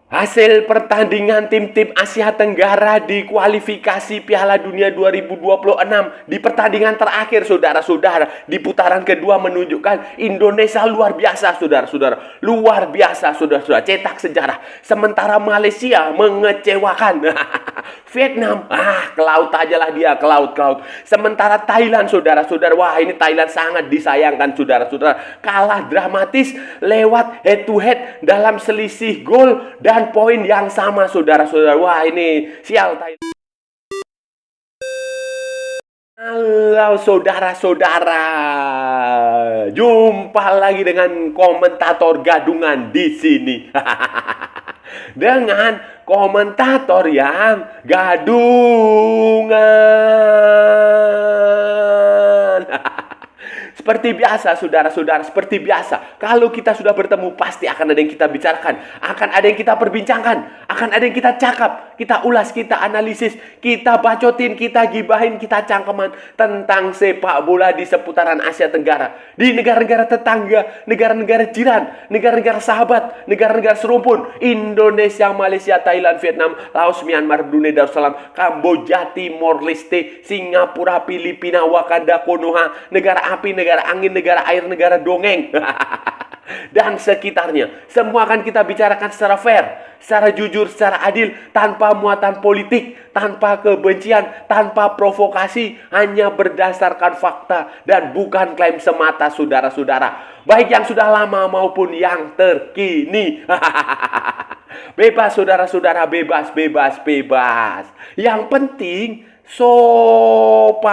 Hasil pertandingan tim-tim Asia Tenggara di kualifikasi Piala Dunia 2026 di pertandingan terakhir, saudara-saudara, di putaran kedua menunjukkan Indonesia luar biasa, saudara-saudara. Luar biasa, saudara-saudara. Cetak sejarah. Sementara Malaysia mengecewakan. Vietnam, ke laut aja lah dia, ke laut, ke laut. Sementara Thailand, saudara-saudara, wah ini Thailand sangat disayangkan, saudara-saudara. Kalah dramatis lewat head to head dalam selisih gol dan poin yang sama, saudara-saudara. Wah ini sial Thailand. Halo saudara-saudara, jumpa lagi dengan komentator gadungan di sini. Dengan komentator yang gadungan. Seperti biasa, saudara-saudara, seperti biasa. Kalau kita sudah bertemu, pasti akan ada yang kita bicarakan. Akan ada yang kita perbincangkan. Akan ada yang kita cakap. Kita ulas, kita analisis. Kita bacotin, kita gibahin, kita cangkeman. Tentang sepak bola di seputaran Asia Tenggara. Di negara-negara tetangga, negara-negara jiran, negara-negara sahabat, negara-negara serumpun. Indonesia, Malaysia, Thailand, Vietnam, Laos, Myanmar, Brunei Darussalam, Kamboja, Timor Leste, Singapura, Filipina, Wakanda, Konoha, negara api, negara angin, negara air, negara dongeng, dan sekitarnya. Semua akan kita bicarakan secara fair, secara jujur, secara adil, tanpa muatan politik, tanpa kebencian, tanpa provokasi, hanya berdasarkan fakta dan bukan klaim semata, saudara-saudara. Baik yang sudah lama maupun yang terkini. Bebas, saudara-saudara, bebas, bebas, bebas. Yang penting sopan.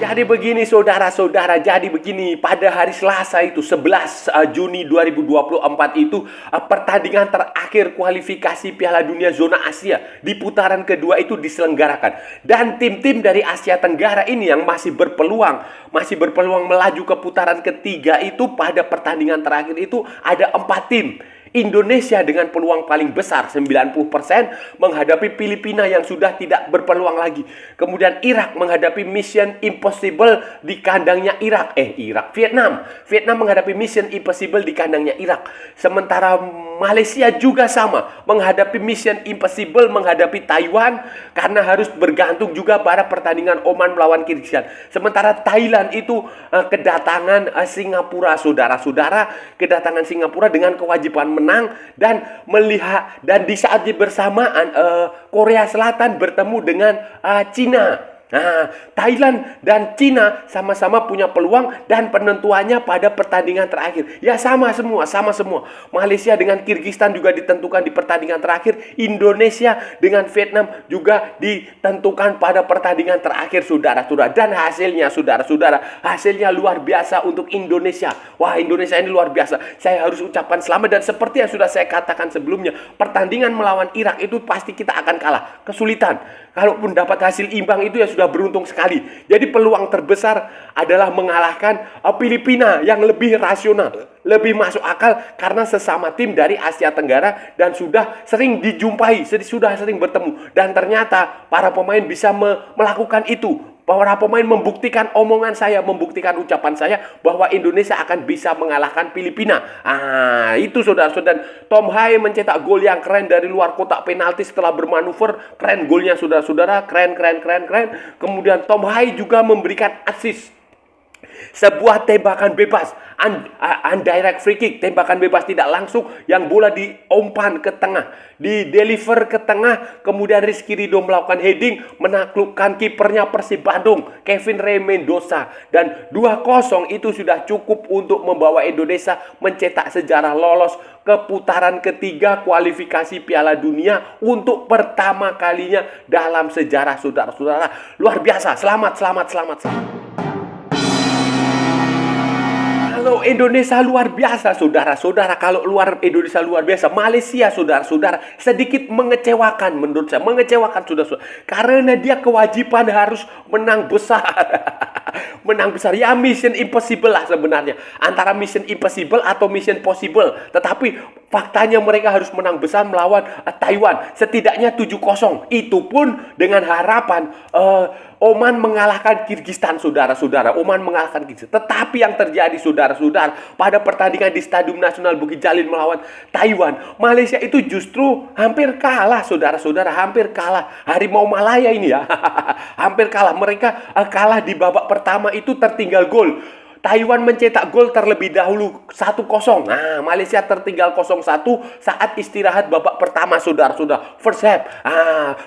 Jadi begini saudara-saudara, jadi begini, pada hari Selasa itu 11 Juni 2024 itu pertandingan terakhir kualifikasi Piala Dunia zona Asia di putaran kedua itu diselenggarakan. Dan tim-tim dari Asia Tenggara ini yang masih berpeluang melaju ke putaran ketiga itu pada pertandingan terakhir itu ada 4 tim. Indonesia dengan peluang paling besar 90% menghadapi Filipina yang sudah tidak berpeluang lagi. Kemudian Irak menghadapi Mission Impossible di kandangnya Vietnam menghadapi Mission Impossible di kandangnya Irak. Sementara Malaysia juga sama menghadapi Mission Impossible menghadapi Taiwan karena harus bergantung juga pada pertandingan Oman melawan Kyrgyzstan. Sementara Thailand itu kedatangan Singapura, saudara-saudara, kedatangan Singapura dengan kewajiban menang dan melihat, dan di saat bersamaan Korea Selatan bertemu dengan Cina. Nah, Thailand dan Cina sama-sama punya peluang dan penentuannya pada pertandingan terakhir. Ya sama semua. Malaysia dengan Kyrgyzstan juga ditentukan di pertandingan terakhir. Indonesia dengan Vietnam juga ditentukan pada pertandingan terakhir, saudara-saudara. Dan hasilnya, saudara-saudara, hasilnya luar biasa untuk Indonesia. Wah, Indonesia ini luar biasa. Saya harus ucapkan selamat, dan seperti yang sudah saya katakan sebelumnya, pertandingan melawan Irak itu pasti kita akan kalah. Kesulitan. Kalaupun dapat hasil imbang itu ya sudah beruntung sekali. Jadi peluang terbesar adalah mengalahkan Filipina yang lebih rasional, lebih masuk akal karena sesama tim dari Asia Tenggara dan sudah sering dijumpai, sudah sering bertemu. Dan ternyata para pemain bisa melakukan itu. Para pemain membuktikan omongan saya, membuktikan ucapan saya bahwa Indonesia akan bisa mengalahkan Filipina. Itu saudara-saudara. Tom Hai mencetak gol yang keren dari luar kotak penalti setelah bermanuver. Keren golnya, saudara-saudara. Keren. Kemudian Tom Hai juga memberikan assist. Sebuah tembakan bebas, undirect free kick, tembakan bebas tidak langsung yang bola diumpan ke tengah, di deliver ke tengah, kemudian Rizky Ridho melakukan heading menaklukkan kipernya Persib Bandung, Kevin Rey Mendoza, dan 2-0 itu sudah cukup untuk membawa Indonesia mencetak sejarah lolos ke putaran ketiga kualifikasi Piala Dunia untuk pertama kalinya dalam sejarah, saudara-saudara. Luar biasa, selamat. Kalau Indonesia luar biasa, saudara-saudara. Kalau Indonesia luar biasa, Malaysia, saudara-saudara, sedikit mengecewakan menurut saya. Mengecewakan, saudara-saudara. Karena dia kewajiban harus menang besar. Menang besar. Ya Mission Impossible lah sebenarnya. Antara Mission Impossible atau Mission Possible. Tetapi faktanya mereka harus menang besar melawan Taiwan. Setidaknya 7-0. Itu pun dengan harapan Oman mengalahkan Kirgistan, saudara-saudara. Oman mengalahkan Kirgistan. Tetapi yang terjadi, saudara-saudara, pada pertandingan di Stadium Nasional Bukit Jalil melawan Taiwan, Malaysia itu justru hampir kalah, saudara-saudara. Hampir kalah. Harimau Malaya ini ya. Hampir kalah. Mereka kalah di babak pertama itu tertinggal gol. Taiwan mencetak gol terlebih dahulu 1-0. Nah, Malaysia tertinggal 0-1 saat istirahat babak pertama, saudara-saudara. First half.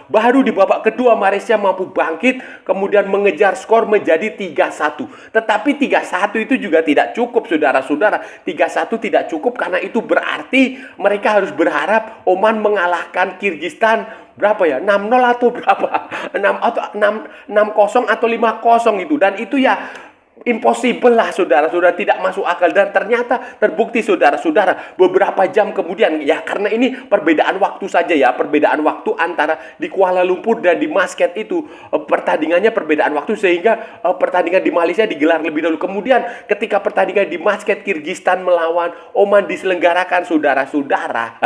Baru di babak kedua Malaysia mampu bangkit, kemudian mengejar skor menjadi 3-1. Tetapi 3-1 itu juga tidak cukup, saudara-saudara. 3-1 tidak cukup karena itu berarti mereka harus berharap Oman mengalahkan Kirgistan berapa ya? 6-0 atau berapa? 6-0 atau 5-0 itu. Dan itu ya impossible lah, saudara-saudara, tidak masuk akal. Dan ternyata terbukti, saudara-saudara, beberapa jam kemudian, ya karena ini perbedaan waktu saja ya, perbedaan waktu antara di Kuala Lumpur dan di Muscat itu, pertandingannya perbedaan waktu, sehingga pertandingan di Malaysia digelar lebih dahulu. Kemudian ketika pertandingan di Muscat Kirgistan melawan Oman diselenggarakan, saudara-saudara,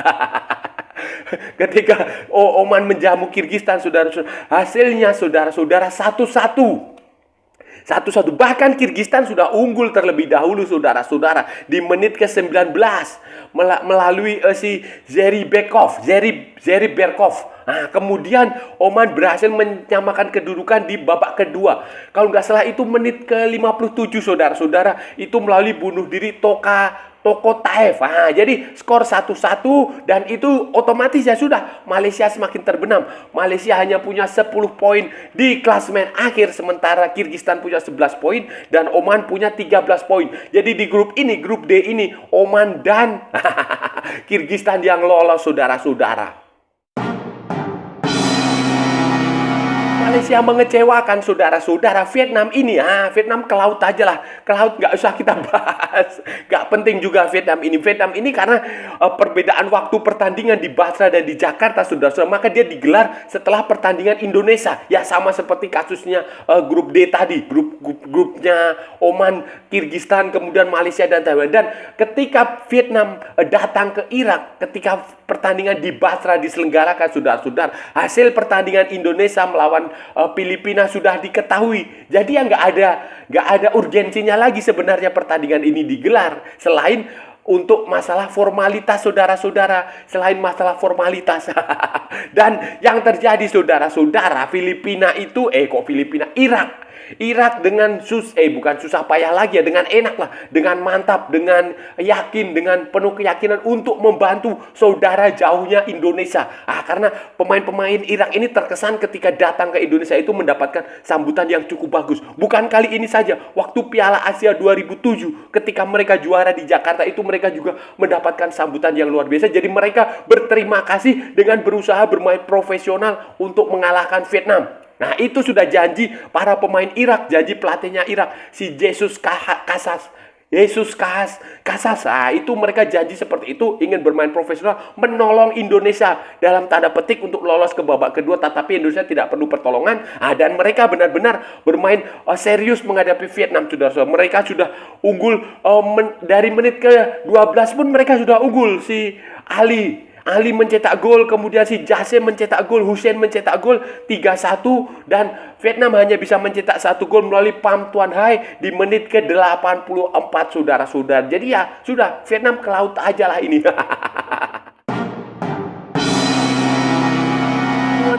ketika Oman menjamu Kirgistan, saudara-saudara, hasilnya, saudara-saudara, 1-1. Bahkan Kirgistan sudah unggul terlebih dahulu, saudara-saudara, di menit ke-19 melalui si Zeri Berkov. Nah, kemudian Oman berhasil menyamakan kedudukan di babak kedua. Kalau nggak salah itu menit ke-57, saudara-saudara, itu melalui bunuh diri Toko Taif. Jadi skor 1-1 dan itu otomatis ya sudah, Malaysia semakin terbenam. Malaysia hanya punya 10 poin di klasemen akhir, sementara Kirgistan punya 11 poin dan Oman punya 13 poin. Jadi di grup ini, grup D ini, Oman dan Kirgistan yang lolos, saudara-saudara. Malaysia mengecewakan, saudara-saudara. Vietnam ini, Vietnam ke laut aja lah. Ke laut nggak usah kita bahas. Nggak penting juga Vietnam ini. Vietnam ini karena perbedaan waktu pertandingan di Basra dan di Jakarta, saudara-saudara. Maka dia digelar setelah pertandingan Indonesia. Ya sama seperti kasusnya grup D tadi. Grupnya Oman, Kirgistan, kemudian Malaysia dan Taiwan. Dan ketika Vietnam datang ke Irak, ketika pertandingan di Basra diselenggarakan, saudara-saudara, hasil pertandingan Indonesia melawan Filipina sudah diketahui. Jadi ya nggak ada urgensinya lagi sebenarnya pertandingan ini digelar, selain untuk masalah formalitas, saudara-saudara, selain masalah formalitas. Dan yang terjadi, saudara-saudara, Irak dengan bukan susah payah lagi ya, dengan enak lah, dengan mantap, dengan yakin, dengan penuh keyakinan untuk membantu saudara jauhnya Indonesia. Karena pemain-pemain Irak ini terkesan ketika datang ke Indonesia itu mendapatkan sambutan yang cukup bagus. Bukan kali ini saja, waktu Piala Asia 2007 ketika mereka juara di Jakarta itu mereka juga mendapatkan sambutan yang luar biasa. Jadi mereka berterima kasih dengan berusaha bermain profesional untuk mengalahkan Vietnam. Nah, itu sudah janji para pemain Irak, janji pelatihnya Irak, si Jesus Casas. Itu mereka janji seperti itu, ingin bermain profesional, menolong Indonesia dalam tanda petik untuk lolos ke babak kedua, tetapi Indonesia tidak perlu pertolongan. Dan mereka benar-benar bermain serius menghadapi Vietnam, saudara-saudara. Mereka sudah unggul dari menit ke-12 pun mereka sudah unggul. Si Ali mencetak gol, kemudian si Jasem mencetak gol, Hussein mencetak gol 3-1, dan Vietnam hanya bisa mencetak 1 gol melalui Pham Tuan Hai di menit ke-84, saudara-saudara. Jadi ya sudah, Vietnam ke laut aja lah ini.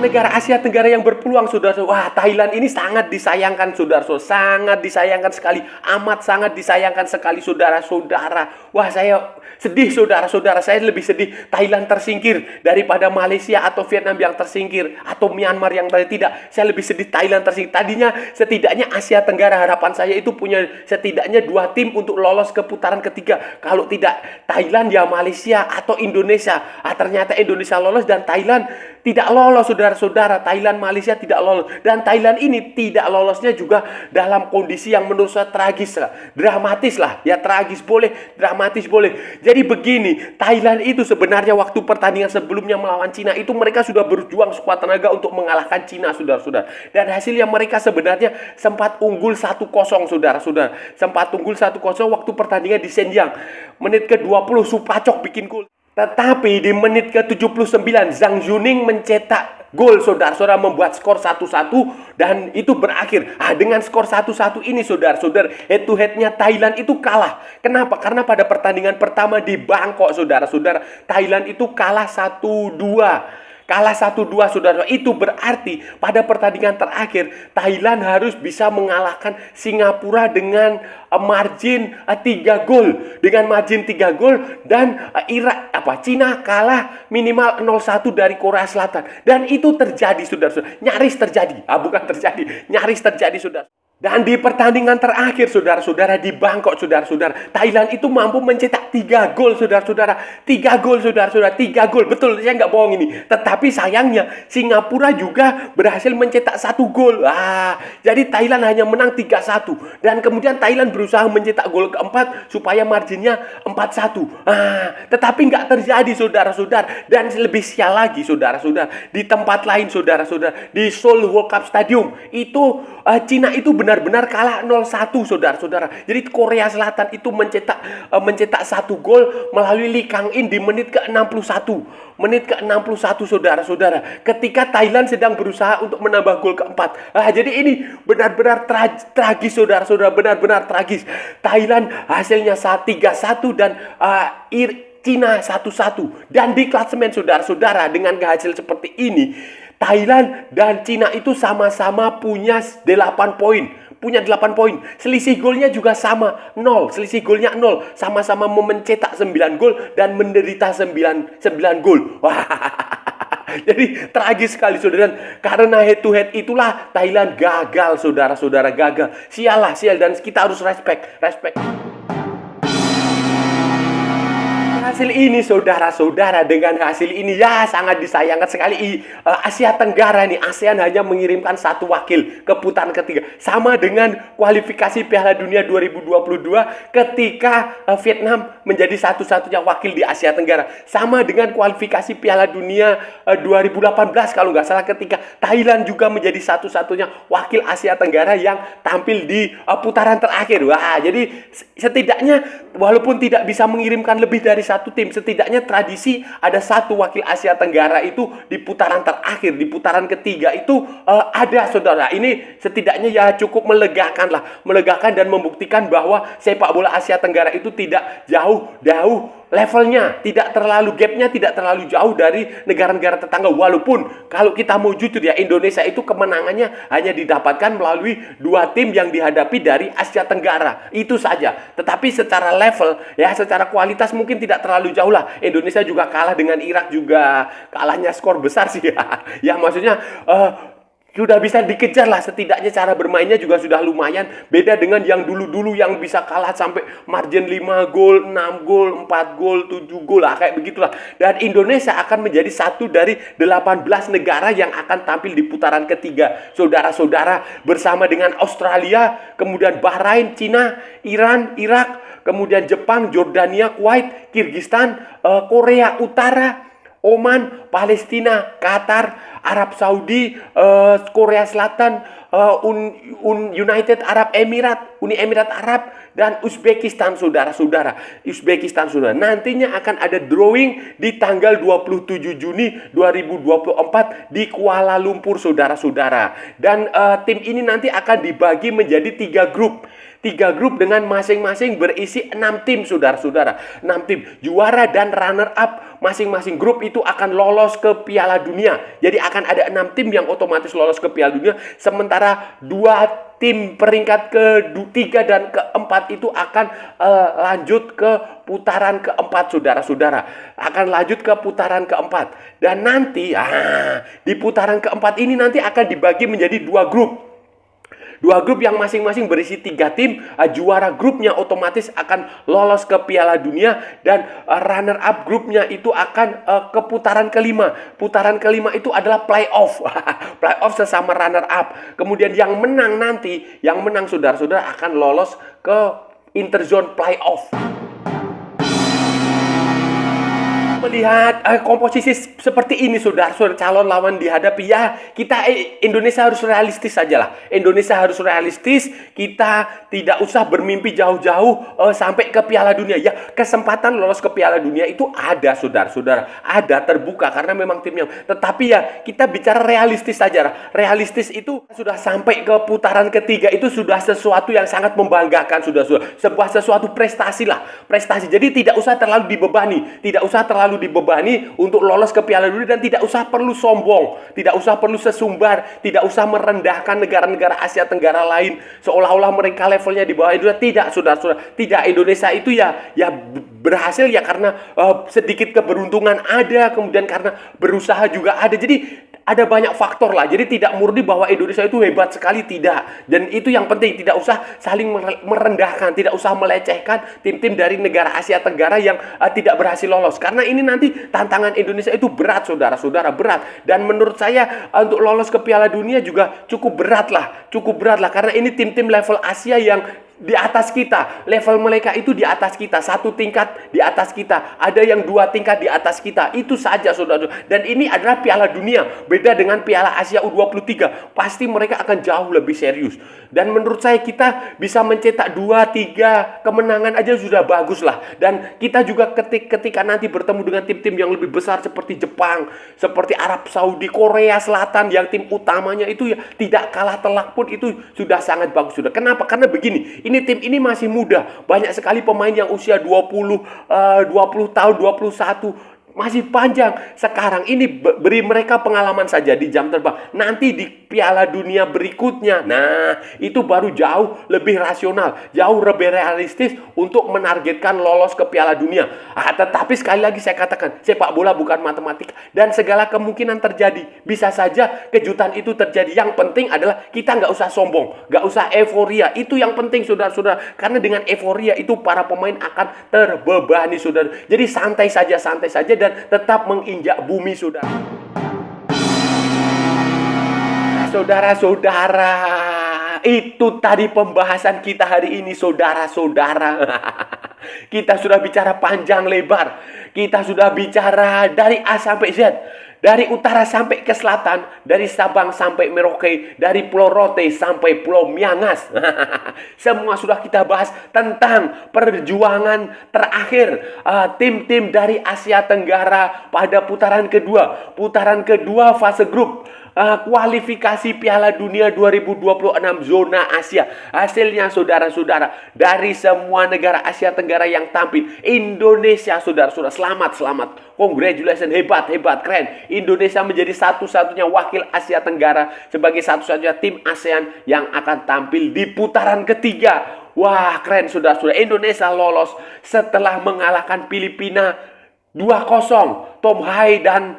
Negara Asia Tenggara yang berpeluang, saudara-saudara. Wah, Thailand ini sangat disayangkan, saudara-saudara. Sangat disayangkan sekali. Amat sangat disayangkan sekali, saudara-saudara. Wah, saya sedih, saudara-saudara. Saya lebih sedih Thailand tersingkir daripada Malaysia atau Vietnam yang tersingkir, atau Myanmar yang tidak. Saya lebih sedih Thailand tersingkir. Tadinya setidaknya Asia Tenggara, harapan saya itu punya setidaknya 2 tim untuk lolos ke putaran ketiga. Kalau tidak Thailand, ya Malaysia atau Indonesia. Ternyata Indonesia lolos dan Thailand tidak lolos, saudara-saudara. Thailand, Malaysia tidak lolos. Dan Thailand ini tidak lolosnya juga dalam kondisi yang menurut saya tragis lah. Dramatis lah. Ya tragis boleh, dramatis boleh. Jadi begini, Thailand itu sebenarnya waktu pertandingan sebelumnya melawan Cina itu mereka sudah berjuang sekuat tenaga untuk mengalahkan Cina, saudara-saudara. Dan hasilnya mereka sebenarnya sempat unggul 1-0, saudara-saudara. Sempat unggul 1-0 waktu pertandingan di Shenyang. Menit ke-20 Supacok bikin gol. Tetapi di menit ke-79 Zhang Zuning mencetak gol, saudara-saudara, membuat skor 1-1 dan itu berakhir. Dengan skor 1-1 ini, saudara-saudara, head to headnya Thailand itu kalah. Kenapa? Karena pada pertandingan pertama di Bangkok, saudara-saudara, Thailand itu kalah 1-2. Kalah 1-2, saudara. Itu berarti pada pertandingan terakhir Thailand harus bisa mengalahkan Singapura dengan margin 3 gol. Dengan margin 3 gol dan Cina kalah minimal 0-1 dari Korea Selatan. Dan itu terjadi, saudara-saudara. Nyaris terjadi. Bukan terjadi, nyaris terjadi, saudara. Dan di pertandingan terakhir, saudara-saudara, di Bangkok, saudara-saudara, Thailand itu mampu mencetak 3 gol, saudara-saudara. 3 gol, saudara-saudara. 3 gol. Betul, saya nggak bohong ini. Tetapi sayangnya, Singapura juga berhasil mencetak 1 gol. Jadi Thailand hanya menang 3-1. Dan kemudian Thailand berusaha mencetak gol keempat supaya marginnya 4-1. Tetapi nggak terjadi, saudara-saudara. Dan lebih sial lagi, saudara-saudara, di tempat lain, saudara-saudara, di Seoul World Cup Stadium, itu Cina itu benar-benar kalah 0-1, saudara-saudara. Jadi Korea Selatan itu mencetak 1 gol melalui Lee Kang-in di menit ke-61. Menit ke-61, saudara-saudara. Ketika Thailand sedang berusaha untuk menambah gol keempat. Jadi ini benar-benar tragis, saudara-saudara. Benar-benar tragis. Thailand hasilnya 3-1 dan Cina 1-1. Dan di klasemen, saudara-saudara, dengan hasil seperti ini, Thailand dan Cina itu sama-sama punya 8 poin. Punya 8 poin. Selisih golnya juga sama, 0. Selisih golnya 0. Sama-sama mencetak 9 gol dan menderita 9 gol. Jadi tragis sekali, saudara. Karena head to head itulah Thailand gagal, saudara-saudara, gagal. Sial dan kita harus respect. Hasil ini, saudara-saudara, dengan hasil ini sangat disayangkan sekali. Asia Tenggara nih, ASEAN hanya mengirimkan 1 wakil ke putaran ketiga. Sama dengan kualifikasi Piala Dunia 2022 ketika Vietnam menjadi satu-satunya wakil di Asia Tenggara. Sama dengan kualifikasi Piala Dunia 2018 kalau nggak salah, ketika Thailand juga menjadi satu-satunya wakil Asia Tenggara yang tampil di putaran terakhir. Jadi setidaknya walaupun tidak bisa mengirimkan lebih dari 1 tim, setidaknya tradisi ada 1 wakil Asia Tenggara itu di putaran terakhir, di putaran ketiga itu ada, saudara. Ini setidaknya cukup melegakan dan membuktikan bahwa sepak bola Asia Tenggara itu tidak jauh levelnya, gapnya tidak terlalu jauh dari negara-negara tetangga. Walaupun kalau kita mau jujur Indonesia itu kemenangannya hanya didapatkan melalui 2 tim yang dihadapi dari Asia Tenggara, itu saja. Tetapi secara level, secara kualitas mungkin tidak terlalu jauh lah. Indonesia juga kalah dengan Irak, juga kalahnya skor besar sih. Maksudnya sudah bisa dikejar lah, setidaknya cara bermainnya juga sudah lumayan. Beda dengan yang dulu-dulu yang bisa kalah sampai margin 5 gol, 6 gol, 4 gol, 7 gol kayak begitulah. Dan Indonesia akan menjadi 1 dari 18 negara yang akan tampil di putaran ketiga, saudara-saudara, bersama dengan Australia, kemudian Bahrain, Cina, Iran, Irak, kemudian Jepang, Jordania, Kuwait, Kirgistan, Korea Utara, Oman, Palestina, Qatar, Arab Saudi, Korea Selatan, United Arab Emirates, Uni Emirat Arab, dan Uzbekistan, saudara-saudara. Nantinya akan ada drawing di tanggal 27 Juni 2024 di Kuala Lumpur, saudara-saudara. Dan tim ini nanti akan dibagi menjadi 3 grup. 3 grup dengan masing-masing berisi 6 tim, saudara-saudara. 6 tim. Juara dan runner up masing-masing grup itu akan lolos ke Piala Dunia. Jadi akan ada 6 tim yang otomatis lolos ke Piala Dunia. Sementara 2 tim peringkat ke-3 dan ke-4 itu akan lanjut ke putaran ke-4, saudara-saudara. Akan lanjut ke putaran ke-4. Dan nanti di putaran ke-4 ini nanti akan dibagi menjadi 2 grup. 2 grup yang masing-masing berisi 3 tim. Juara grupnya otomatis akan lolos ke Piala Dunia. Dan runner up grupnya itu akan ke putaran kelima. Putaran kelima itu adalah playoff. Playoff sesama runner up. Kemudian yang menang nanti, saudara-saudara, akan lolos ke interzone playoff. Melihat komposisi seperti ini, saudara-saudara, calon lawan dihadapi, ya kita Indonesia harus realistis saja lah. Indonesia harus realistis. Kita tidak usah bermimpi jauh-jauh sampai ke Piala Dunia. Ya, kesempatan lolos ke Piala Dunia itu ada, saudara-saudara, ada, terbuka karena memang timnya. Tetapi ya kita bicara realistis saja lah. Realistis itu sudah sampai ke putaran ketiga, itu sudah sesuatu yang sangat membanggakan, saudara-saudara. Sebuah sesuatu prestasi lah, prestasi. Jadi tidak usah terlalu dibebani, untuk lolos ke Piala Dunia, dan tidak usah perlu sombong, tidak usah perlu sesumbar, tidak usah merendahkan negara-negara Asia Tenggara lain seolah-olah mereka levelnya di bawah Indonesia. Tidak, saudara-saudara, tidak. Indonesia itu ya berhasil ya karena sedikit keberuntungan ada, kemudian karena berusaha juga ada. Jadi ada banyak faktor lah. Jadi tidak murni bahwa Indonesia itu hebat sekali, tidak. Dan itu yang penting, tidak usah saling merendahkan, tidak usah melecehkan tim-tim dari negara Asia Tenggara yang tidak berhasil lolos. Karena ini nanti tantangan Indonesia itu berat, saudara-saudara, berat. Dan menurut saya untuk lolos ke Piala Dunia juga cukup berat lah. Karena ini tim-tim level Asia yang di atas kita, level mereka itu di atas kita, satu tingkat di atas kita, ada yang 2 tingkat di atas kita, itu saja, saudara. Dan ini adalah Piala Dunia, beda dengan Piala Asia U23, pasti mereka akan jauh lebih serius. Dan menurut saya kita bisa mencetak 2-3 kemenangan aja sudah bagus lah. Dan kita juga ketika nanti bertemu dengan tim-tim yang lebih besar seperti Jepang, seperti Arab Saudi, Korea Selatan, yang tim utamanya itu ya tidak kalah telak pun, itu sudah sangat bagus, sudah. Kenapa? Karena begini, ini tim ini masih muda. Banyak sekali pemain yang usia 20 tahun, 21, masih panjang. Sekarang ini beri mereka pengalaman saja di jam terbang. Nanti di Piala Dunia berikutnya, nah itu baru jauh lebih rasional, jauh lebih realistis untuk menargetkan lolos ke Piala Dunia. Tetapi sekali lagi saya katakan, sepak bola bukan matematika dan segala kemungkinan terjadi. Bisa saja kejutan itu terjadi. Yang penting adalah kita nggak usah sombong, nggak usah euforia. Itu yang penting, saudara-saudara. Karena dengan euforia itu para pemain akan terbebani, saudara. Jadi santai saja dan tetap menginjak bumi, saudara. Saudara-saudara, itu tadi pembahasan kita hari ini, saudara-saudara. Kita sudah bicara panjang lebar. Kita sudah bicara dari A sampai Z. Dari utara sampai ke selatan, dari Sabang sampai Merauke, dari Pulau Rote sampai Pulau Miangas. Semua sudah kita bahas tentang perjuangan terakhir tim-tim dari Asia Tenggara pada putaran kedua fase grup kualifikasi Piala Dunia 2026 zona Asia. Hasilnya, saudara-saudara, dari semua negara Asia Tenggara yang tampil, Indonesia, saudara-saudara, selamat. Congratulations, hebat, keren. Indonesia menjadi satu-satunya wakil Asia Tenggara sebagai satu-satunya tim ASEAN yang akan tampil di putaran ketiga. Wah, keren, saudara-saudara. Indonesia lolos setelah mengalahkan Filipina 2-0. Tom Hai dan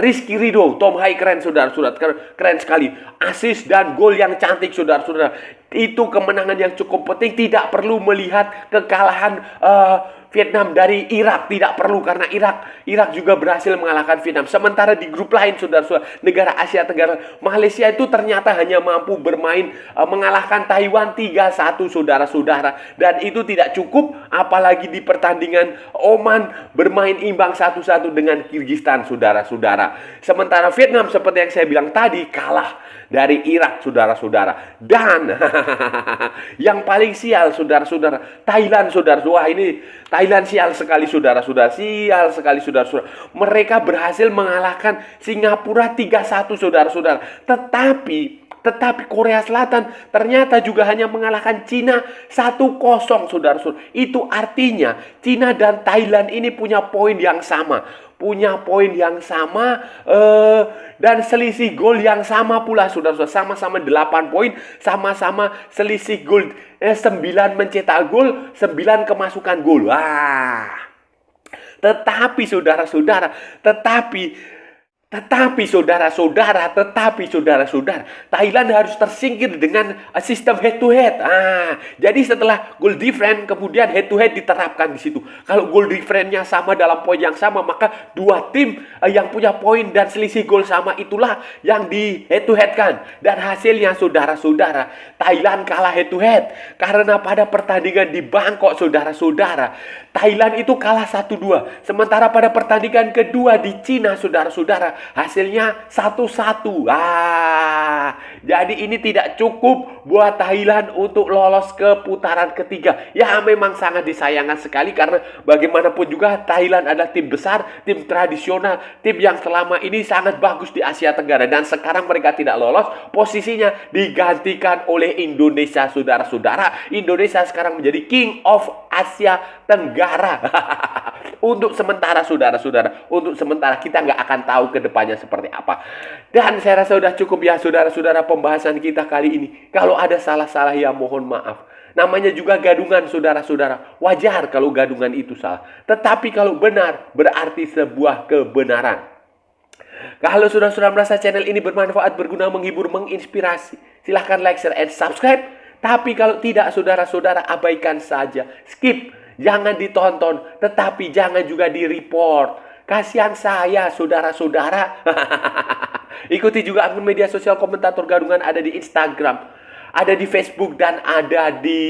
Rizky Ridho. Tom Hai keren, saudara-saudara, keren sekali. Asis dan gol yang cantik, saudara-saudara. Itu kemenangan yang cukup penting. Tidak perlu melihat kekalahan Vietnam dari Irak, tidak perlu, karena Irak juga berhasil mengalahkan Vietnam. Sementara di grup lain, saudara-saudara, negara Asia Tenggara, Malaysia itu ternyata hanya mampu bermain mengalahkan Taiwan 3-1, saudara-saudara. Dan itu tidak cukup, apalagi di pertandingan Oman bermain imbang 1-1 dengan Kyrgyzstan, saudara-saudara. Sementara Vietnam, seperti yang saya bilang tadi, kalah dari Irak, saudara-saudara. Dan yang paling sial, saudara-saudara, Thailand, saudara-saudara. Wah, ini Thailand sial sekali, saudara-saudara. Sial sekali, saudara-saudara. Mereka berhasil mengalahkan Singapura 3-1, saudara-saudara. Tetapi Korea Selatan ternyata juga hanya mengalahkan Cina 1-0, saudara-saudara. Itu artinya Cina dan Thailand ini punya poin yang sama. Dan selisih gol yang sama pula, saudara-saudara. Sama-sama 8 poin, sama-sama selisih gol 9 mencetak gol, 9 kemasukan gol. Tetapi saudara-saudara, Thailand harus tersingkir dengan sistem head to head. Jadi setelah goal difference, kemudian head to head diterapkan di situ. Kalau goal difference-nya sama dalam poin yang sama, maka dua tim yang punya poin dan selisih gol sama itulah yang di head to head kan. Dan hasilnya, saudara-saudara, Thailand kalah head to head karena pada pertandingan di Bangkok, saudara-saudara, Thailand itu kalah 1-2. Sementara pada pertandingan kedua di Cina, saudara-saudara, hasilnya 1-1. Jadi ini tidak cukup buat Thailand untuk lolos ke putaran ketiga. Ya, memang sangat disayangkan sekali karena bagaimanapun juga Thailand adalah tim besar, tim tradisional, tim yang selama ini sangat bagus di Asia Tenggara. Dan sekarang mereka tidak lolos, posisinya digantikan oleh Indonesia, saudara-saudara. Indonesia sekarang menjadi King of Asia Tenggara. Untuk sementara, saudara-saudara, untuk sementara kita nggak akan tahu ke depannya seperti apa. Dan saya rasa sudah cukup ya, saudara-saudara, pembahasan kita kali ini. Kalau ada salah-salah ya mohon maaf. Namanya juga gadungan, saudara-saudara. Wajar kalau gadungan itu salah. Tetapi kalau benar, berarti sebuah kebenaran. Kalau saudara-saudara merasa channel ini bermanfaat, berguna, menghibur, menginspirasi, silahkan like, share, and subscribe. Tapi kalau tidak, saudara-saudara, abaikan saja. Skip. Jangan ditonton, tetapi jangan juga di-report. Kasihan saya, saudara-saudara. Ikuti juga akun media sosial Komentator Gadungan, ada di Instagram, ada di Facebook, dan ada di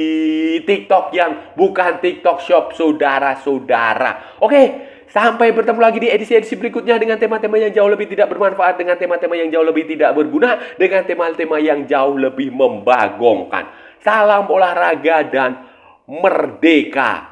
TikTok yang bukan TikTok Shop, saudara-saudara. Oke, sampai bertemu lagi di edisi-edisi berikutnya dengan tema-tema yang jauh lebih tidak bermanfaat, dengan tema-tema yang jauh lebih tidak berguna, dengan tema-tema yang jauh lebih membagongkan. Salam olahraga dan merdeka.